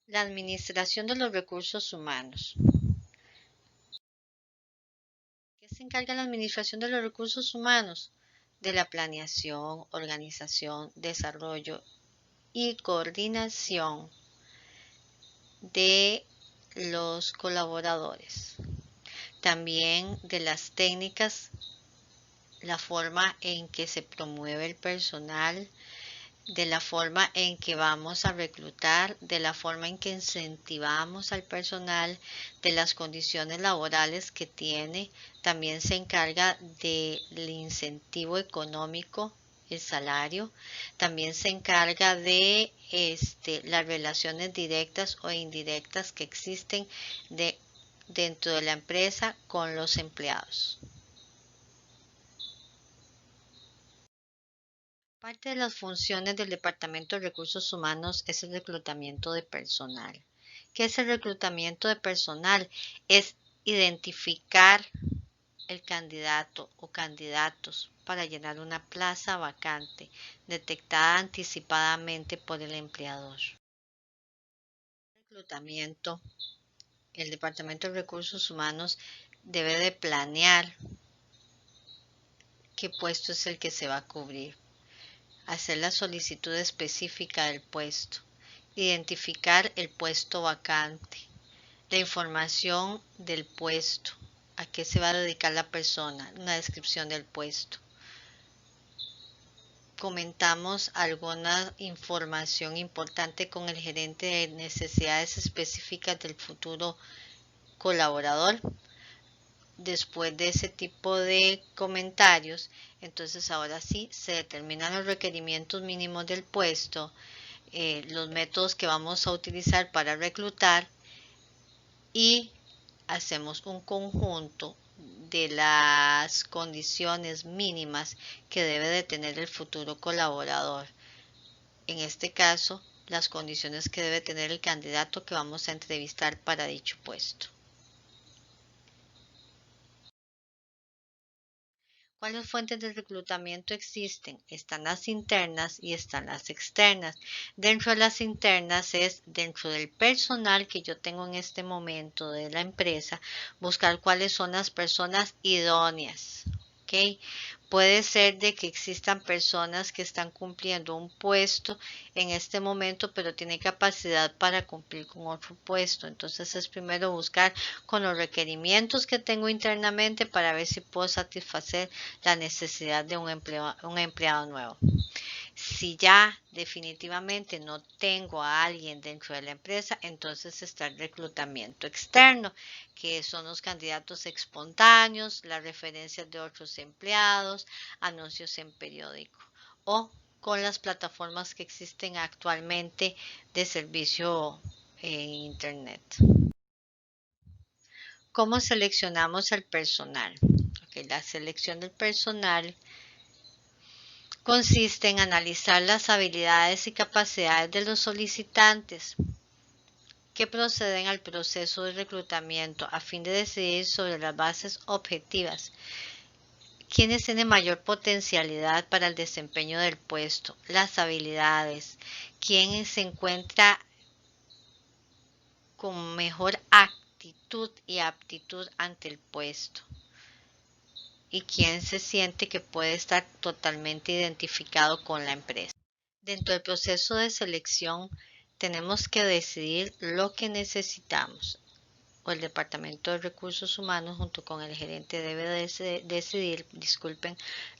La administración de los recursos humanos. ¿Qué se encarga la administración de los recursos humanos? De la planeación, organización, desarrollo y coordinación de los colaboradores. También de las técnicas, la forma en que se promueve el personal, de la forma en que vamos a reclutar, de la forma en que incentivamos al personal, de las condiciones laborales que tiene. También se encarga del incentivo económico, el salario. También se encarga de las relaciones directas o indirectas que existen dentro de la empresa con los empleados. Parte de las funciones del Departamento de Recursos Humanos es el reclutamiento de personal. ¿Qué es el reclutamiento de personal? Es identificar el candidato o candidatos para llenar una plaza vacante detectada anticipadamente por el empleador. Reclutamiento. El Departamento de Recursos Humanos debe de planear qué puesto es el que se va a cubrir, hacer la solicitud específica del puesto, identificar el puesto vacante, la información del puesto, a qué se va a dedicar la persona, una descripción del puesto. Comentamos alguna información importante con el gerente de necesidades específicas del futuro colaborador. Después de ese tipo de comentarios, entonces ahora sí se determinan los requerimientos mínimos del puesto, los métodos que vamos a utilizar para reclutar y hacemos un conjunto de las condiciones mínimas que debe de tener el futuro colaborador. En este caso, las condiciones que debe tener el candidato que vamos a entrevistar para dicho puesto. ¿Cuáles fuentes de reclutamiento existen? Están las internas y están las externas. Dentro de las internas es dentro del personal que yo tengo en este momento de la empresa, buscar cuáles son las personas idóneas. ¿Ok? Puede ser de que existan personas que están cumpliendo un puesto en este momento, pero tienen capacidad para cumplir con otro puesto. Entonces es primero buscar con los requerimientos que tengo internamente para ver si puedo satisfacer la necesidad de un empleado nuevo. Si ya definitivamente no tengo a alguien dentro de la empresa, entonces está el reclutamiento externo, que son los candidatos espontáneos, las referencias de otros empleados, anuncios en periódico o con las plataformas que existen actualmente de servicio en Internet. ¿Cómo seleccionamos el personal? Okay, la selección del personal consiste en analizar las habilidades y capacidades de los solicitantes que proceden al proceso de reclutamiento a fin de decidir sobre las bases objetivas quiénes tienen mayor potencialidad para el desempeño del puesto, las habilidades, quién se encuentra con mejor actitud y aptitud ante el puesto y quién se siente que puede estar totalmente identificado con la empresa. Dentro del proceso de selección tenemos que decidir lo que necesitamos, o el Departamento de Recursos Humanos junto con el gerente debe decidir,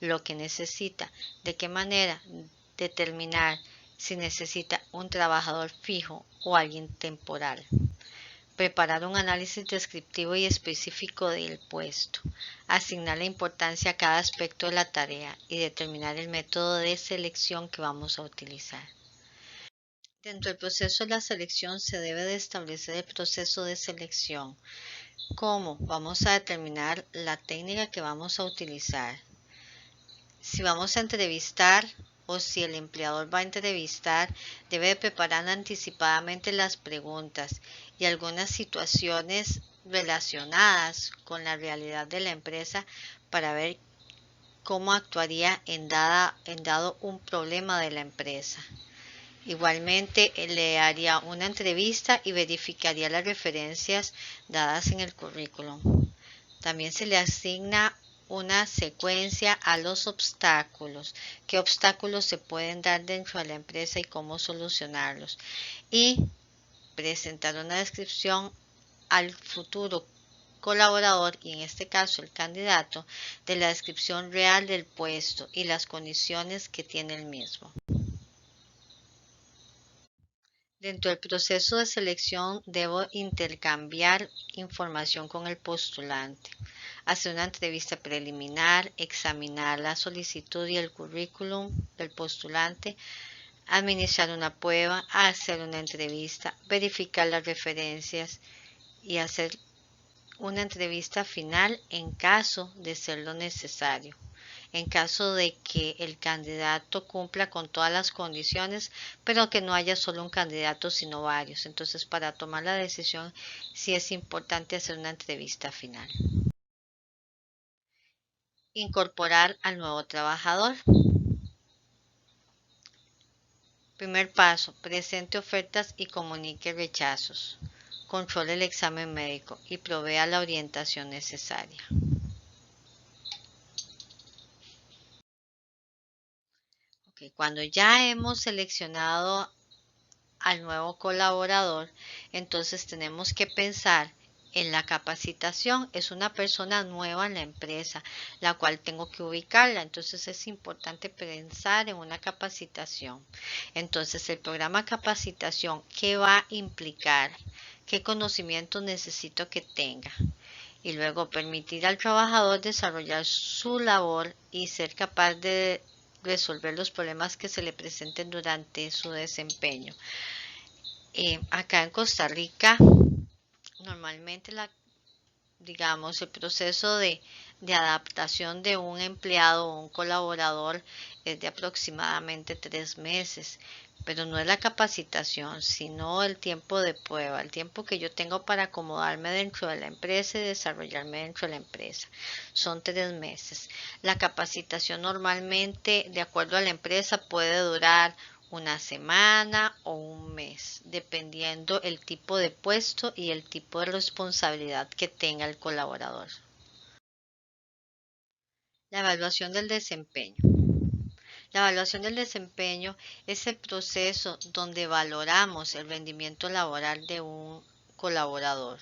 lo que necesita, de qué manera determinar si necesita un trabajador fijo o alguien temporal. Preparar un análisis descriptivo y específico del puesto, asignar la importancia a cada aspecto de la tarea y determinar el método de selección que vamos a utilizar. Dentro del proceso de la selección se debe de establecer el proceso de selección. ¿Cómo? Vamos a determinar la técnica que vamos a utilizar. Si vamos a entrevistar o si el empleador va a entrevistar, debe de preparar anticipadamente las preguntas y algunas situaciones relacionadas con la realidad de la empresa para ver cómo actuaría en dado un problema de la empresa. Igualmente, le haría una entrevista y verificaría las referencias dadas en el currículum. También se le asigna una secuencia a los obstáculos, qué obstáculos se pueden dar dentro de la empresa y cómo solucionarlos. Y presentar una descripción al futuro colaborador, y en este caso el candidato, de la descripción real del puesto y las condiciones que tiene el mismo. Dentro del proceso de selección debo intercambiar información con el postulante, hacer una entrevista preliminar, examinar la solicitud y el currículum del postulante, administrar una prueba, hacer una entrevista, verificar las referencias y hacer una entrevista final en caso de ser lo necesario. En caso de que el candidato cumpla con todas las condiciones, pero que no haya solo un candidato, sino varios. Entonces, para tomar la decisión, sí es importante hacer una entrevista final. Incorporar al nuevo trabajador. Primer paso, presente ofertas y comunique rechazos. Controle el examen médico y provea la orientación necesaria. Cuando ya hemos seleccionado al nuevo colaborador, entonces tenemos que pensar en la capacitación. Es una persona nueva en la empresa, la cual tengo que ubicarla. Entonces es importante pensar en una capacitación. Entonces el programa capacitación, ¿qué va a implicar? ¿Qué conocimientos necesito que tenga? Y luego permitir al trabajador desarrollar su labor y ser capaz de resolver los problemas que se le presenten durante su desempeño. Acá en Costa Rica, normalmente el proceso de adaptación de un empleado o un colaborador es de aproximadamente 3 meses, pero no es la capacitación, sino el tiempo de prueba, el tiempo que yo tengo para acomodarme dentro de la empresa y desarrollarme dentro de la empresa. Son 3 meses. La capacitación normalmente, de acuerdo a la empresa, puede durar una semana o un mes, dependiendo el tipo de puesto y el tipo de responsabilidad que tenga el colaborador. La evaluación del desempeño. La evaluación del desempeño es el proceso donde valoramos el rendimiento laboral de un colaborador.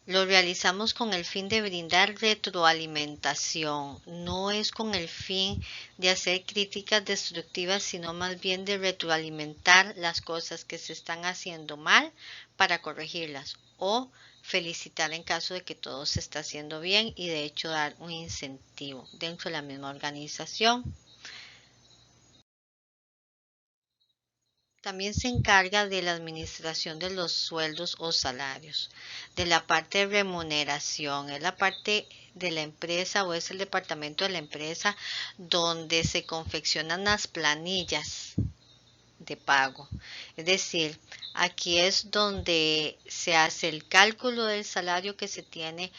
Lo realizamos con el fin de brindar retroalimentación, no es con el fin de hacer críticas destructivas, sino más bien de retroalimentar las cosas que se están haciendo mal para corregirlas o felicitar en caso de que todo se está haciendo bien y de hecho dar un incentivo dentro de la misma organización. También se encarga de la administración de los sueldos o salarios, de la parte de remuneración, es la parte de la empresa o es el departamento de la empresa donde se confeccionan las planillas de pago. Es decir, aquí es donde se hace el cálculo del salario que se tiene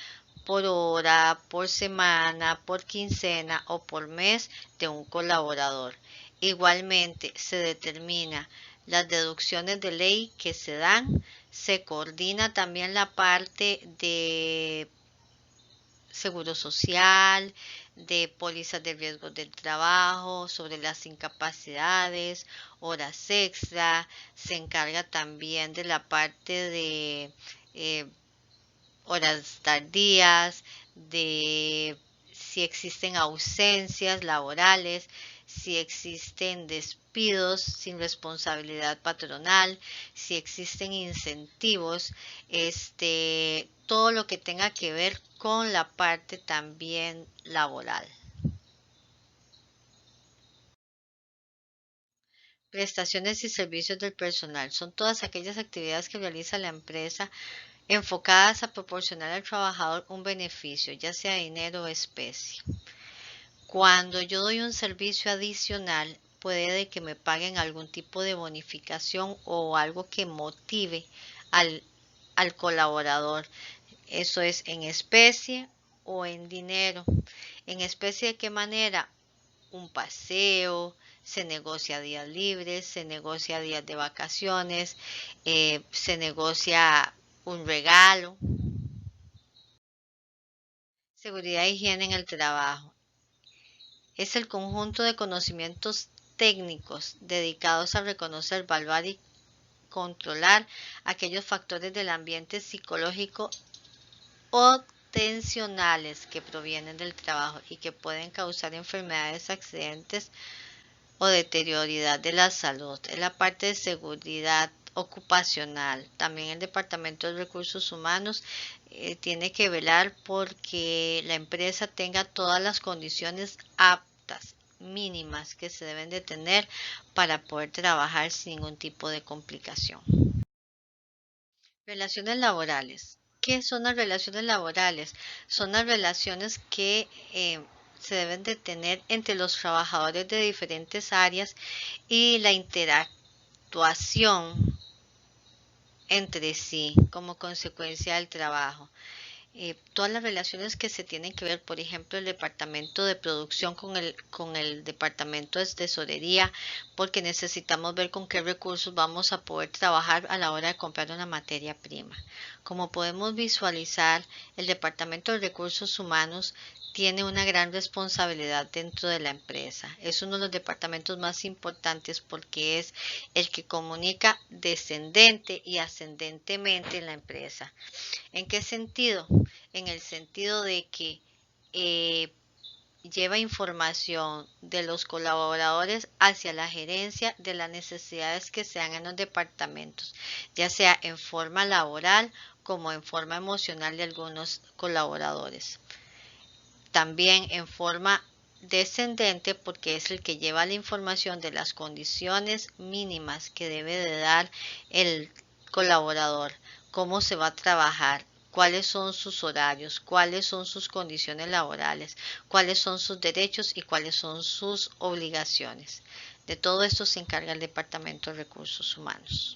por hora, por semana, por quincena o por mes de un colaborador. Igualmente se determina las deducciones de ley que se dan, se coordina también la parte de seguro social, de pólizas de riesgo del trabajo, sobre las incapacidades, horas extra, se encarga también de la parte de horas tardías, de si existen ausencias laborales, si existen despidos sin responsabilidad patronal, si existen incentivos, todo lo que tenga que ver con la parte también laboral. Prestaciones y servicios del personal son todas aquellas actividades que realiza la empresa enfocadas a proporcionar al trabajador un beneficio, ya sea dinero o especie. Cuando yo doy un servicio adicional, puede que me paguen algún tipo de bonificación o algo que motive al colaborador. Eso es en especie o en dinero. En especie, ¿de qué manera? un paseo, se negocia días libres, se negocia días de vacaciones, se negocia un regalo. Seguridad e higiene en el trabajo. Es el conjunto de conocimientos técnicos dedicados a reconocer, evaluar y controlar aquellos factores del ambiente psicológico o tensionales que provienen del trabajo y que pueden causar enfermedades, accidentes o deterioridad de la salud. Es la parte de seguridad ocupacional. También el Departamento de Recursos Humanos tiene que velar porque la empresa tenga todas las condiciones aptas, mínimas que se deben de tener para poder trabajar sin ningún tipo de complicación. Relaciones laborales. ¿Qué son las relaciones laborales? Son las relaciones que se deben de tener entre los trabajadores de diferentes áreas y la interactuación entre sí como consecuencia del trabajo. Todas las relaciones que se tienen que ver, por ejemplo, el departamento de producción con el departamento de tesorería, porque necesitamos ver con qué recursos vamos a poder trabajar a la hora de comprar una materia prima. Como podemos visualizar, el departamento de recursos humanos tiene una gran responsabilidad dentro de la empresa. Es uno de los departamentos más importantes porque es el que comunica descendente y ascendentemente en la empresa. ¿En qué sentido? En el sentido de que lleva información de los colaboradores hacia la gerencia de las necesidades que sean en los departamentos, ya sea en forma laboral como en forma emocional de algunos colaboradores. También en forma descendente porque es el que lleva la información de las condiciones mínimas que debe de dar el colaborador, cómo se va a trabajar, cuáles son sus horarios, cuáles son sus condiciones laborales, cuáles son sus derechos y cuáles son sus obligaciones. De todo esto se encarga el Departamento de Recursos Humanos.